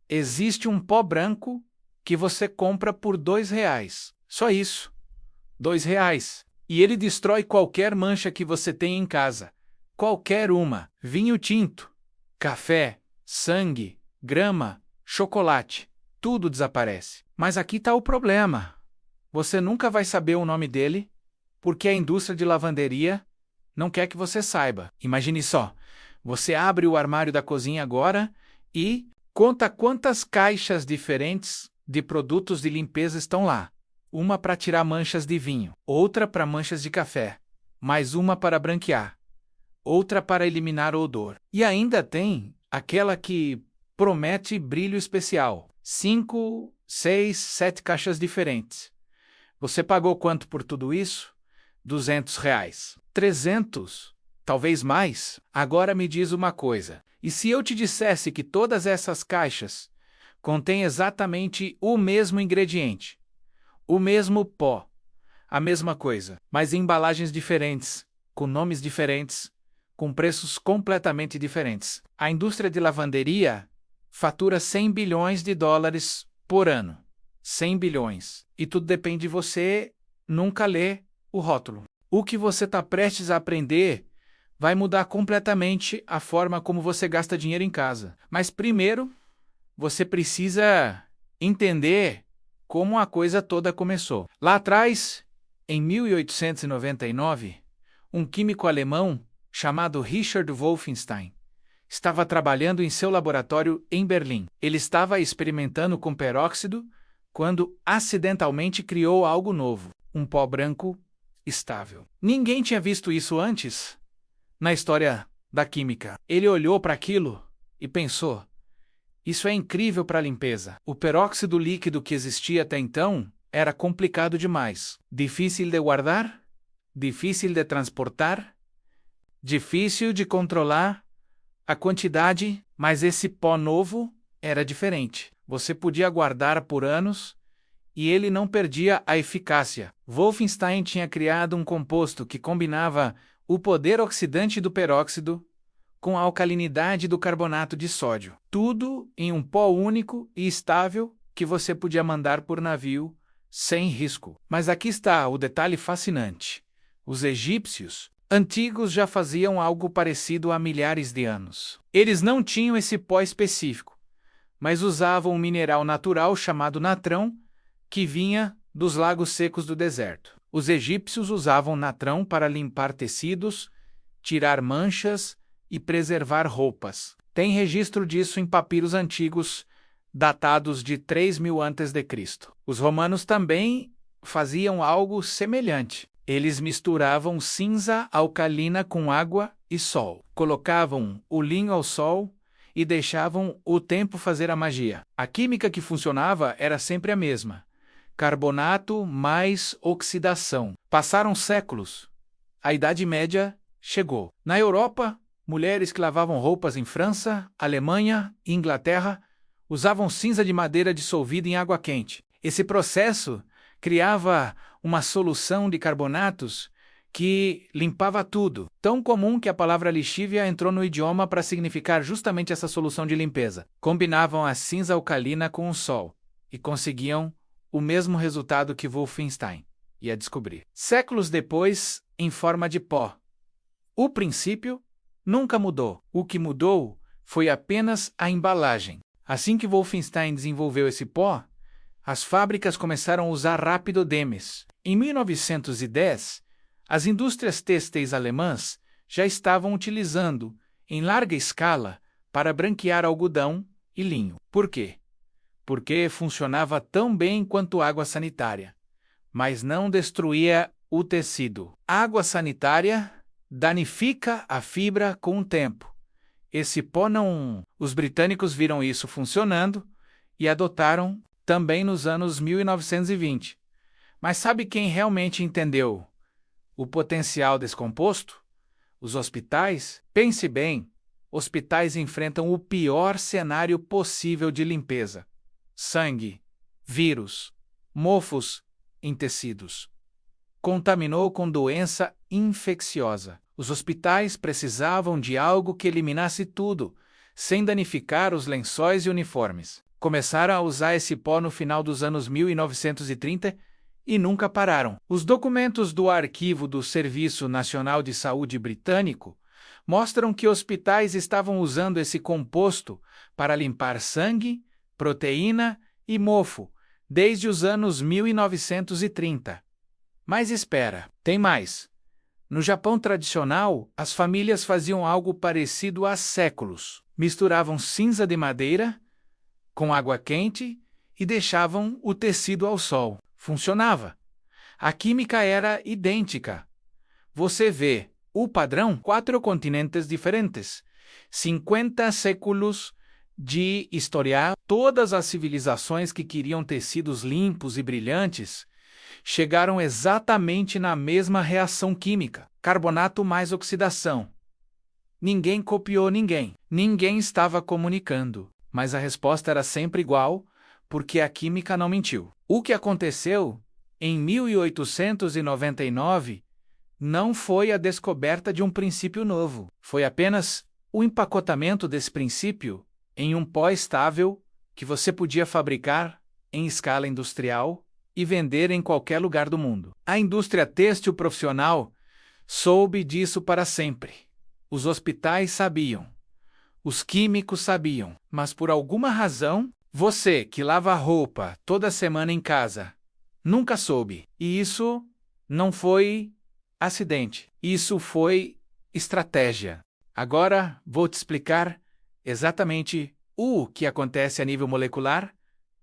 Existe um pó branco que você compra por R$ 2. Só isso. R$ 2. E ele destrói qualquer mancha que você tenha em casa. Qualquer uma. Vinho tinto, café, sangue, grama, chocolate. Tudo desaparece. Mas aqui está o problema. Você nunca vai saber o nome dele, porque a indústria de lavanderia não quer que você saiba. Imagine só. Você abre o armário da cozinha agora e conta quantas caixas diferentes de produtos de limpeza estão lá. Uma para tirar manchas de vinho, outra para manchas de café, mais uma para branquear, outra para eliminar o odor. E ainda tem aquela que promete brilho especial. 5, 6, 7 caixas diferentes. Você pagou quanto por tudo isso? R$ 200. 300? Talvez mais? Agora me diz uma coisa. E se eu te dissesse que todas essas caixas contêm exatamente o mesmo ingrediente? O mesmo pó, a mesma coisa, mas em embalagens diferentes, com nomes diferentes, com preços completamente diferentes. A indústria de lavanderia fatura US$ 100 bilhões por ano. 100 bilhões. E tudo depende de você nunca ler o rótulo. O que você está prestes a aprender vai mudar completamente a forma como você gasta dinheiro em casa. Mas primeiro, você precisa entender como a coisa toda começou. Lá atrás, em 1899, um químico alemão chamado Richard Wolfenstein estava trabalhando em seu laboratório em Berlim. Ele estava experimentando com peróxido quando acidentalmente criou algo novo, um pó branco estável. Ninguém tinha visto isso antes na história da química. Ele olhou para aquilo e pensou: isso é incrível para a limpeza. O peróxido líquido que existia até então era complicado demais. Difícil de guardar, difícil de transportar, difícil de controlar a quantidade, mas esse pó novo era diferente. Você podia guardar por anos e ele não perdia a eficácia. Wolfenstein tinha criado um composto que combinava o poder oxidante do peróxido com a alcalinidade do carbonato de sódio. Tudo em um pó único e estável que você podia mandar por navio sem risco. Mas aqui está o detalhe fascinante. Os egípcios antigos já faziam algo parecido há milhares de anos. Eles não tinham esse pó específico, mas usavam um mineral natural chamado natrão que vinha dos lagos secos do deserto. Os egípcios usavam natrão para limpar tecidos, tirar manchas e preservar roupas. Tem registro disso em papiros antigos, datados de 3000 a.C. Os romanos também faziam algo semelhante. Eles misturavam cinza alcalina com água e sol. Colocavam o linho ao sol e deixavam o tempo fazer a magia. A química que funcionava era sempre a mesma: carbonato mais oxidação. Passaram séculos. A Idade Média chegou. Na Europa, mulheres que lavavam roupas em França, Alemanha e Inglaterra usavam cinza de madeira dissolvida em água quente. Esse processo criava uma solução de carbonatos que limpava tudo. Tão comum que a palavra lixívia entrou no idioma para significar justamente essa solução de limpeza. Combinavam a cinza alcalina com o sol e conseguiam o mesmo resultado que Wolfenstein ia descobrir. Séculos depois, em forma de pó. O princípio nunca mudou. O que mudou foi apenas a embalagem. Assim que Wolfenstein desenvolveu esse pó, as fábricas começaram a usar rápido Demes. Em 1910, as indústrias têxteis alemãs já estavam utilizando, em larga escala, para branquear algodão e linho. Por quê? Porque funcionava tão bem quanto água sanitária, mas não destruía o tecido. Água sanitária danifica a fibra com o tempo. Esse pó não... Os britânicos viram isso funcionando e adotaram também nos anos 1920. Mas sabe quem realmente entendeu o potencial desse composto? Os hospitais. Pense bem, hospitais enfrentam o pior cenário possível de limpeza: sangue, vírus, mofos em tecidos. Contaminou com doença infecciosa. Os hospitais precisavam de algo que eliminasse tudo, sem danificar os lençóis e uniformes. Começaram a usar esse pó no final dos anos 1930 e nunca pararam. Os documentos do arquivo do Serviço Nacional de Saúde britânico mostram que hospitais estavam usando esse composto para limpar sangue, proteína e mofo desde os anos 1930. Mas espera, tem mais. No Japão tradicional, as famílias faziam algo parecido há séculos. Misturavam cinza de madeira com água quente e deixavam o tecido ao sol. Funcionava. A química era idêntica. Você vê o padrão: 4 continentes diferentes, 50 séculos de história. Todas as civilizações que queriam tecidos limpos e brilhantes chegaram exatamente na mesma reação química: carbonato mais oxidação. Ninguém copiou ninguém. Ninguém estava comunicando, mas a resposta era sempre igual, porque a química não mentiu. O que aconteceu em 1899 não foi a descoberta de um princípio novo, foi apenas o empacotamento desse princípio em um pó estável que você podia fabricar em escala industrial e vender em qualquer lugar do mundo. A indústria têxtil profissional soube disso para sempre. Os hospitais sabiam. Os químicos sabiam. Mas por alguma razão, você que lava roupa toda semana em casa nunca soube. E isso não foi acidente. Isso foi estratégia. Agora vou te explicar exatamente o que acontece a nível molecular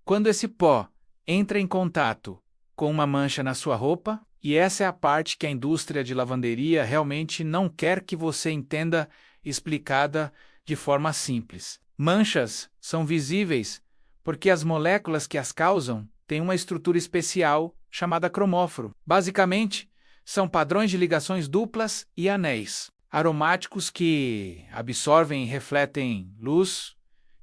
quando esse pó entra em contato com uma mancha na sua roupa, e essa é a parte que a indústria de lavanderia realmente não quer que você entenda, explicada de forma simples. Manchas são visíveis porque as moléculas que as causam têm uma estrutura especial chamada cromóforo. Basicamente, são padrões de ligações duplas e anéis aromáticos que absorvem e refletem luz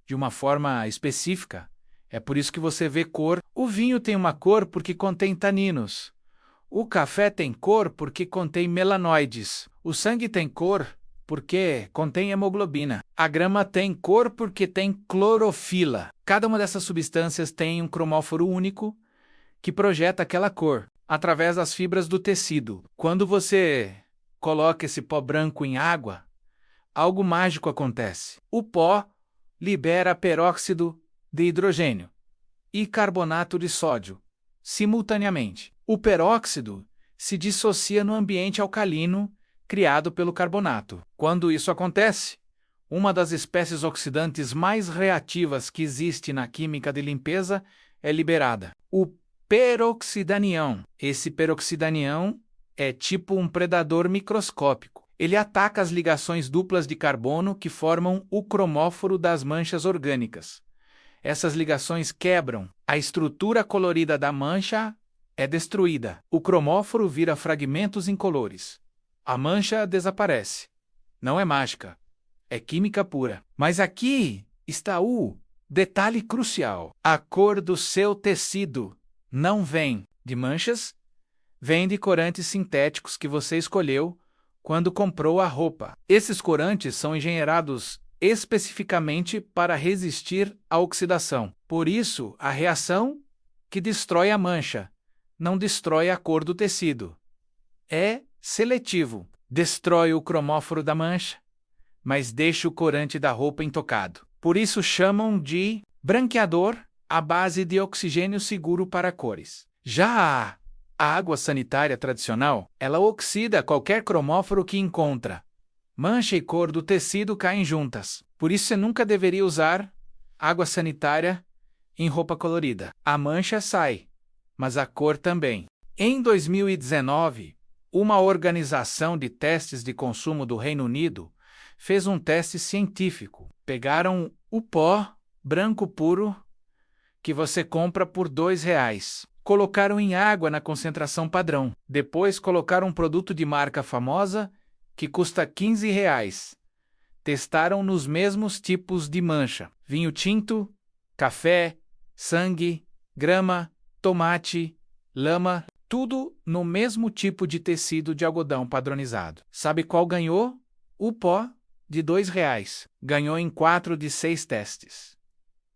de uma forma específica. É por isso que você vê cor. O vinho tem uma cor porque contém taninos. O café tem cor porque contém melanoides. O sangue tem cor porque contém hemoglobina. A grama tem cor porque tem clorofila. Cada uma dessas substâncias tem um cromóforo único que projeta aquela cor através das fibras do tecido. Quando você coloca esse pó branco em água, algo mágico acontece. O pó libera peróxido de hidrogênio e carbonato de sódio simultaneamente. O peróxido se dissocia no ambiente alcalino criado pelo carbonato. Quando isso acontece, uma das espécies oxidantes mais reativas que existe na química de limpeza é liberada: o peroxidanião. Esse peroxidanião é tipo um predador microscópico. Ele ataca as ligações duplas de carbono que formam o cromóforo das manchas orgânicas. Essas ligações quebram. A estrutura colorida da mancha é destruída. O cromóforo vira fragmentos incolores. A mancha desaparece. Não é mágica. É química pura. Mas aqui está o detalhe crucial. A cor do seu tecido não vem de manchas, vem de corantes sintéticos que você escolheu quando comprou a roupa. Esses corantes são engenheirados especificamente para resistir à oxidação. Por isso, a reação que destrói a mancha não destrói a cor do tecido. É seletivo. Destrói o cromóforo da mancha, mas deixa o corante da roupa intocado. Por isso chamam de branqueador à base de oxigênio seguro para cores. Já a água sanitária tradicional, ela oxida qualquer cromóforo que encontra. Mancha e cor do tecido caem juntas. Por isso você nunca deveria usar água sanitária em roupa colorida. A mancha sai, mas a cor também. Em 2019, uma organização de testes de consumo do Reino Unido fez um teste científico. Pegaram o pó branco puro que você compra por R$2. Colocaram em água na concentração padrão. Depois colocaram um produto de marca famosa que custa R$15. Testaram nos mesmos tipos de mancha: vinho tinto, café, sangue, grama, tomate, lama, tudo no mesmo tipo de tecido de algodão padronizado. Sabe qual ganhou? O pó de R$ 2. Ganhou em 4 de 6 testes.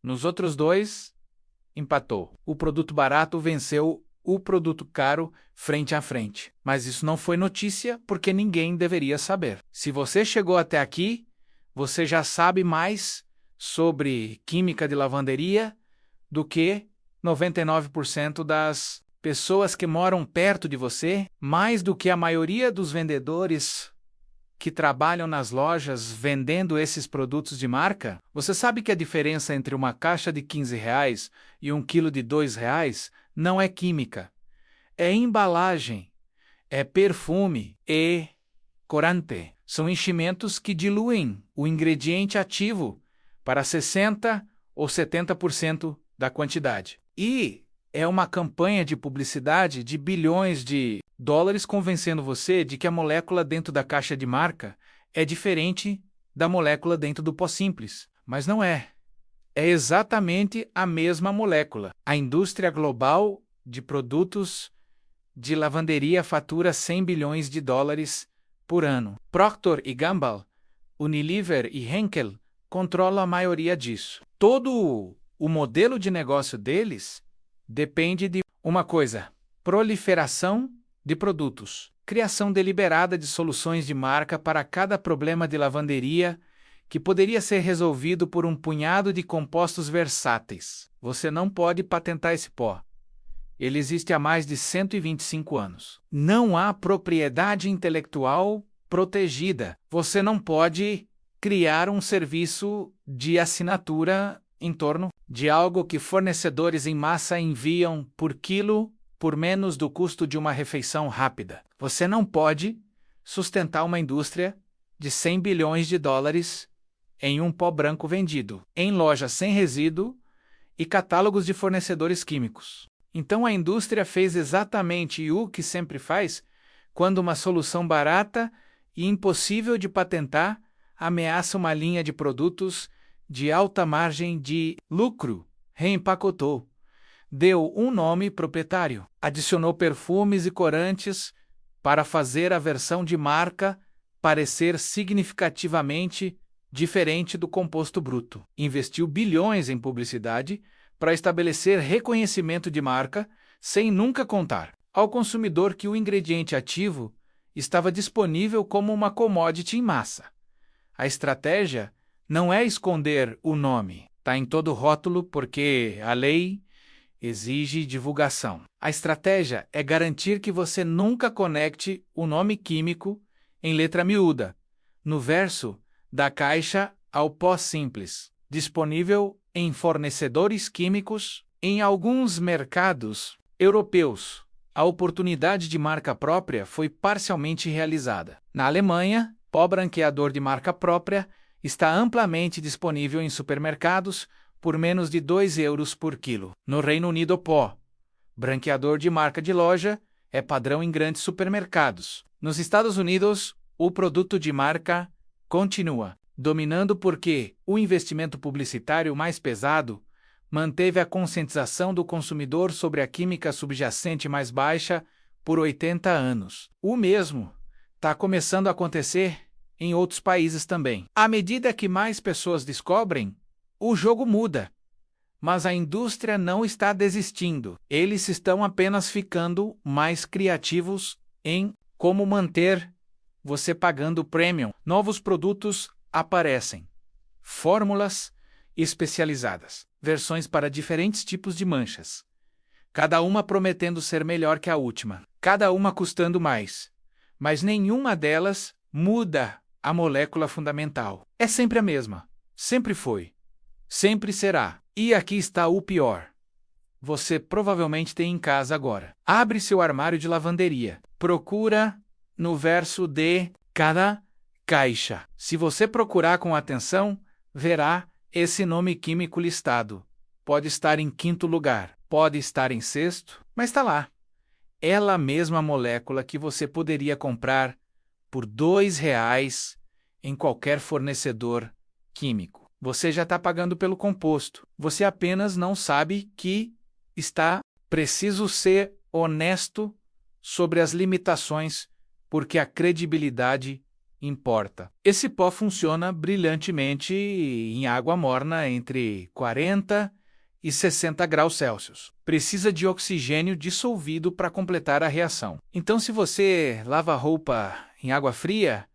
Nos outros 2, empatou. O produto barato venceu o produto caro frente a frente. Mas isso não foi notícia porque ninguém deveria saber. Se você chegou até aqui, você já sabe mais sobre química de lavanderia do que 99% das pessoas que moram perto de você, mais do que a maioria dos vendedores que trabalham nas lojas vendendo esses produtos de marca. Você sabe que a diferença entre uma caixa de R$ 15 e um quilo de R$ 2 não é química. É embalagem, é perfume e corante. São enchimentos que diluem o ingrediente ativo para 60% ou 70% da quantidade. E é uma campanha de publicidade de bilhões de dólares convencendo você de que a molécula dentro da caixa de marca é diferente da molécula dentro do pó simples. Mas não é. É exatamente a mesma molécula. A indústria global de produtos de lavanderia fatura 100 bilhões de dólares por ano. Procter & Gamble, Unilever e Henkel controlam a maioria disso. Todo o modelo de negócio deles depende de uma coisa: proliferação de produtos, criação deliberada de soluções de marca para cada problema de lavanderia que poderia ser resolvido por um punhado de compostos versáteis. Você não pode patentar esse pó. Ele existe há mais de 125 anos. Não há propriedade intelectual protegida. Você não pode criar um serviço de assinatura em torno de algo que fornecedores em massa enviam por quilo por menos do custo de uma refeição rápida. Você não pode sustentar uma indústria de 100 bilhões de dólares em um pó branco vendido, em lojas sem resíduo e catálogos de fornecedores químicos. Então a indústria fez exatamente o que sempre faz quando uma solução barata e impossível de patentar ameaça uma linha de produtos de alta margem de lucro. Reempacotou, deu um nome proprietário, adicionou perfumes e corantes para fazer a versão de marca parecer significativamente diferente do composto bruto. Investiu bilhões em publicidade para estabelecer reconhecimento de marca, sem nunca contar ao consumidor que o ingrediente ativo estava disponível como uma commodity em massa. A estratégia não é esconder o nome, está em todo rótulo porque a lei exige divulgação. A estratégia é garantir que você nunca conecte o nome químico em letra miúda no verso da caixa ao pó simples, disponível em fornecedores químicos. Em alguns mercados europeus, a oportunidade de marca própria foi parcialmente realizada. Na Alemanha, pó branqueador de marca própria está amplamente disponível em supermercados por menos de 2 euros por quilo. No Reino Unido, pó branqueador de marca de loja é padrão em grandes supermercados. Nos Estados Unidos, o produto de marca continua dominando porque o investimento publicitário mais pesado manteve a conscientização do consumidor sobre a química subjacente mais baixa por 80 anos. O mesmo está começando a acontecer em outros países também. À medida que mais pessoas descobrem, o jogo muda. Mas a indústria não está desistindo. Eles estão apenas ficando mais criativos em como manter você pagando premium. Novos produtos aparecem. Fórmulas especializadas. Versões para diferentes tipos de manchas. Cada uma prometendo ser melhor que a última. Cada uma custando mais. Mas nenhuma delas muda a molécula fundamental. É sempre a mesma. Sempre foi. Sempre será. E aqui está o pior. Você provavelmente tem em casa agora. Abre seu armário de lavanderia. Procura no verso de cada caixa. Se você procurar com atenção, verá esse nome químico listado. Pode estar em 5º lugar, pode estar em 6º, mas está lá. Ela a mesma molécula que você poderia comprar por R$ 2 em qualquer fornecedor químico. Você já está pagando pelo composto. Você apenas não sabe que está preciso ser honesto sobre as limitações, porque a credibilidade importa. Esse pó funciona brilhantemente em água morna entre 40 e 60 graus Celsius. Precisa de oxigênio dissolvido para completar a reação. Então, se você lava a roupa em água fria,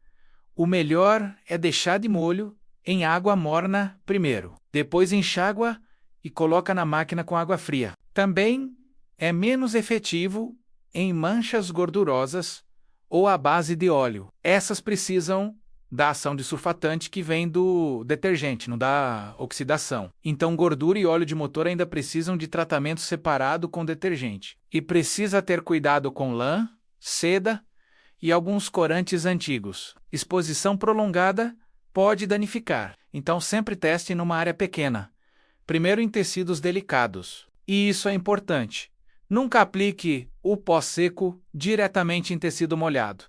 o melhor é deixar de molho em água morna primeiro. Depois enxágua e coloca na máquina com água fria. Também é menos efetivo em manchas gordurosas ou à base de óleo. Essas precisam da ação de surfatante que vem do detergente, não da oxidação. Então, gordura e óleo de motor ainda precisam de tratamento separado com detergente. E precisa ter cuidado com lã, seda e alguns corantes antigos. Exposição prolongada pode danificar. Então, sempre teste numa área pequena. Primeiro em tecidos delicados. E isso é importante. Nunca aplique o pó seco diretamente em tecido molhado.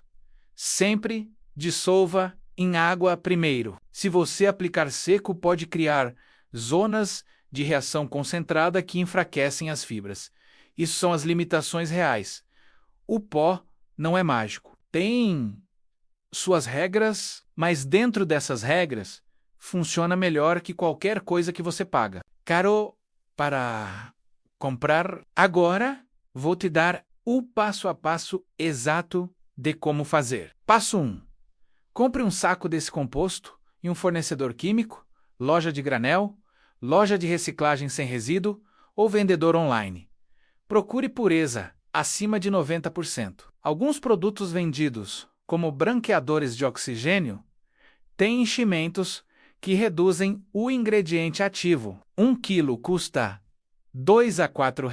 Sempre dissolva em água primeiro. Se você aplicar seco, pode criar zonas de reação concentrada que enfraquecem as fibras. Isso são as limitações reais. O pó não é mágico. Tem suas regras, mas dentro dessas regras, funciona melhor que qualquer coisa que você paga. Caro para comprar. Agora, vou te dar o passo a passo exato de como fazer. Passo 1. Compre um saco desse composto em um fornecedor químico, loja de granel, loja de reciclagem sem resíduo ou vendedor online. Procure pureza acima de 90%. Alguns produtos vendidos, como branqueadores de oxigênio, têm enchimentos que reduzem o ingrediente ativo. 1 quilo custa R$ 2 a R$ 4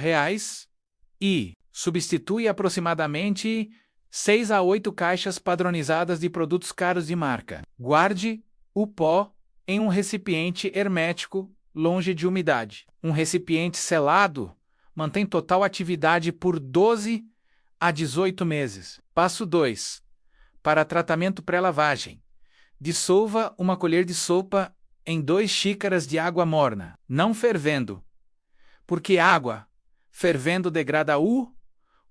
e substitui aproximadamente 6 a 8 caixas padronizadas de produtos caros de marca. Guarde o pó em um recipiente hermético, longe de umidade. Um recipiente selado mantém total atividade por 12 a 18 meses. Passo 2. Para tratamento pré-lavagem. Dissolva uma colher de sopa em 2 xícaras de água morna, não fervendo, porque água fervendo degrada o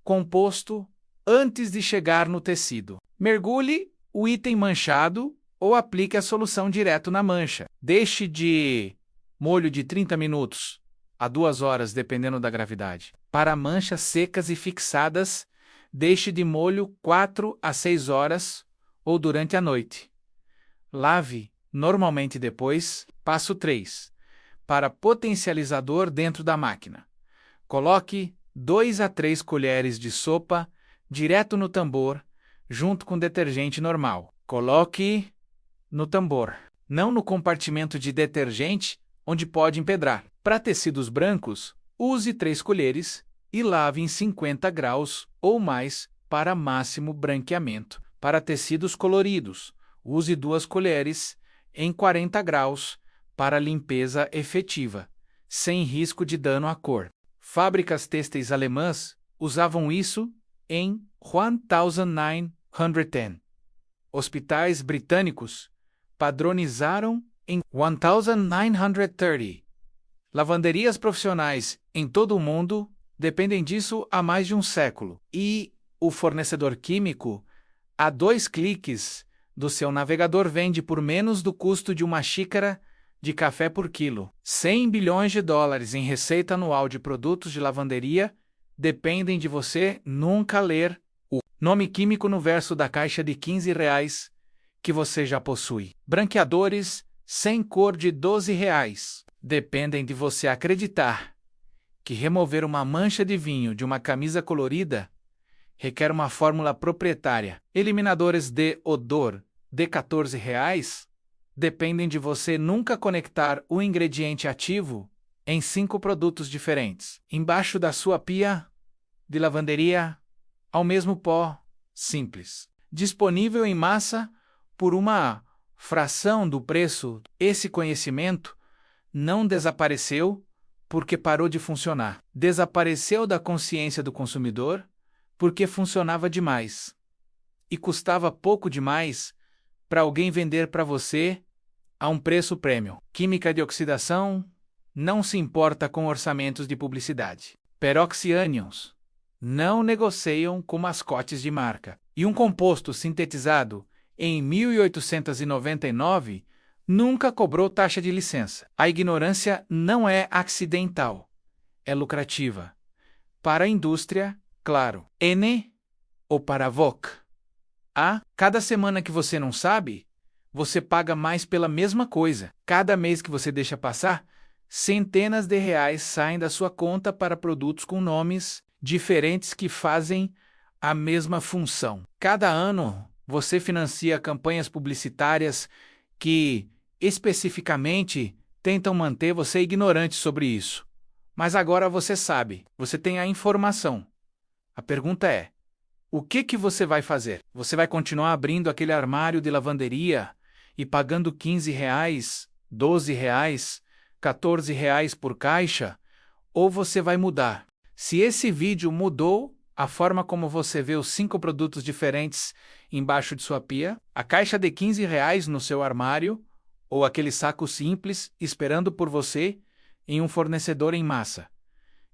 composto antes de chegar no tecido. Mergulhe o item manchado ou aplique a solução direto na mancha. Deixe de molho de 30 minutos a 2 horas, dependendo da gravidade. Para manchas secas e fixadas, deixe de molho 4 a 6 horas ou durante a noite. Lave normalmente depois. Passo 3. Para potencializador dentro da máquina. Coloque 2 a 3 colheres de sopa direto no tambor, junto com detergente normal. Coloque no tambor, não no compartimento de detergente, onde pode empedrar. Para tecidos brancos, use 3 colheres e lave em 50 graus ou mais para máximo branqueamento. Para tecidos coloridos, use 2 colheres em 40 graus para limpeza efetiva, sem risco de dano à cor. Fábricas têxteis alemãs usavam isso em 1910. Hospitais britânicos padronizaram em 1930. Lavanderias profissionais em todo o mundo dependem disso há mais de um século. E o fornecedor químico, a 2 cliques do seu navegador, vende por menos do custo de uma xícara de café por quilo. 100 bilhões de dólares em receita anual de produtos de lavanderia dependem de você nunca ler o nome químico no verso da caixa de R$ 15 que você já possui. Branqueadores sem cor de R$ 12 dependem de você acreditar que remover uma mancha de vinho de uma camisa colorida requer uma fórmula proprietária. Eliminadores de odor de R$ 14 dependem de você nunca conectar o ingrediente ativo em 5 produtos diferentes. Embaixo da sua pia de lavanderia, ao mesmo pó simples, disponível em massa por uma fração do preço. Esse conhecimento não desapareceu porque parou de funcionar. Desapareceu da consciência do consumidor porque funcionava demais e custava pouco demais para alguém vender para você a um preço premium. Química de oxidação não se importa com orçamentos de publicidade. Peroxy Onions não negociam com mascotes de marca. E um composto sintetizado em 1899, nunca cobrou taxa de licença. A ignorância não é acidental, é lucrativa. Para a indústria, claro. N ou para a VOC. A. Cada semana que você não sabe, você paga mais pela mesma coisa. Cada mês que você deixa passar, centenas de reais saem da sua conta para produtos com nomes diferentes que fazem a mesma função. Cada ano, você financia campanhas publicitárias que, especificamente, tentam manter você ignorante sobre isso. Mas agora você sabe, você tem a informação. A pergunta é: o que você vai fazer? Você vai continuar abrindo aquele armário de lavanderia e pagando R$ 15, R$ 12, R$ 14 por caixa? Ou você vai mudar? Se esse vídeo mudou a forma como você vê os 5 produtos diferentes embaixo de sua pia, a caixa de R$ 15 no seu armário, ou aquele saco simples esperando por você em um fornecedor em massa.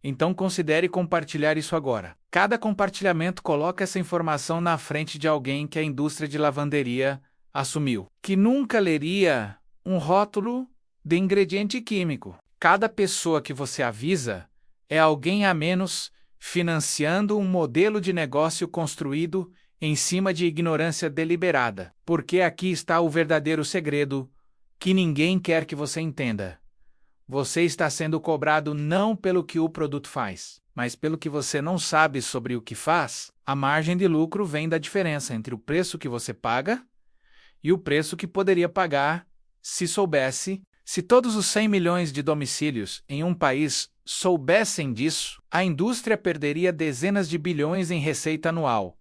Então considere compartilhar isso agora. Cada compartilhamento coloca essa informação na frente de alguém que a indústria de lavanderia assumiu, que nunca leria um rótulo de ingrediente químico. Cada pessoa que você avisa é alguém a menos financiando um modelo de negócio construído em cima de ignorância deliberada. Porque aqui está o verdadeiro segredo que ninguém quer que você entenda. Você está sendo cobrado não pelo que o produto faz, mas pelo que você não sabe sobre o que faz. A margem de lucro vem da diferença entre o preço que você paga e o preço que poderia pagar se soubesse. Se todos os 100 milhões de domicílios em um país soubessem disso, a indústria perderia dezenas de bilhões em receita anual.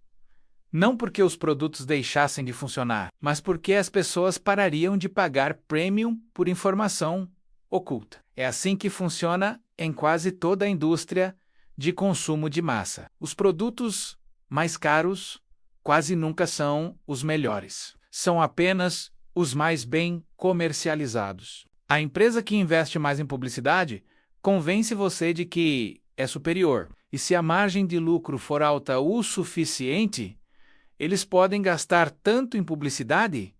Não porque os produtos deixassem de funcionar, mas porque as pessoas parariam de pagar premium por informação oculta. É assim que funciona em quase toda a indústria de consumo de massa. Os produtos mais caros quase nunca são os melhores. São apenas os mais bem comercializados. A empresa que investe mais em publicidade convence você de que é superior. E se a margem de lucro for alta o suficiente, eles podem gastar tanto em publicidade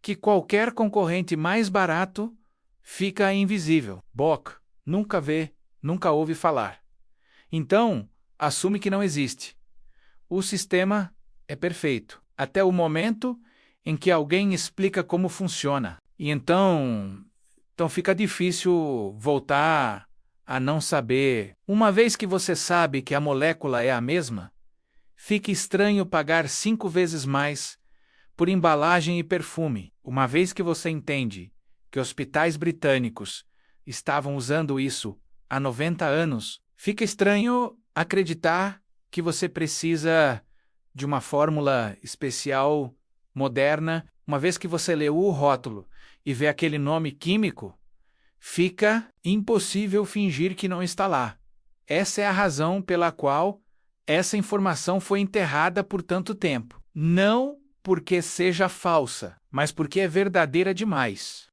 que qualquer concorrente mais barato fica invisível. BOC, nunca vê, nunca ouve falar. Então, assume que não existe. O sistema é perfeito, até o momento em que alguém explica como funciona. E então fica difícil voltar a não saber. Uma vez que você sabe que a molécula é a mesma, fica estranho pagar 5 vezes mais por embalagem e perfume. Uma vez que você entende que hospitais britânicos estavam usando isso há 90 anos, fica estranho acreditar que você precisa de uma fórmula especial moderna. Uma vez que você leu o rótulo e vê aquele nome químico, fica impossível fingir que não está lá. Essa é a razão pela qual essa informação foi enterrada por tanto tempo. Não porque seja falsa, mas porque é verdadeira demais.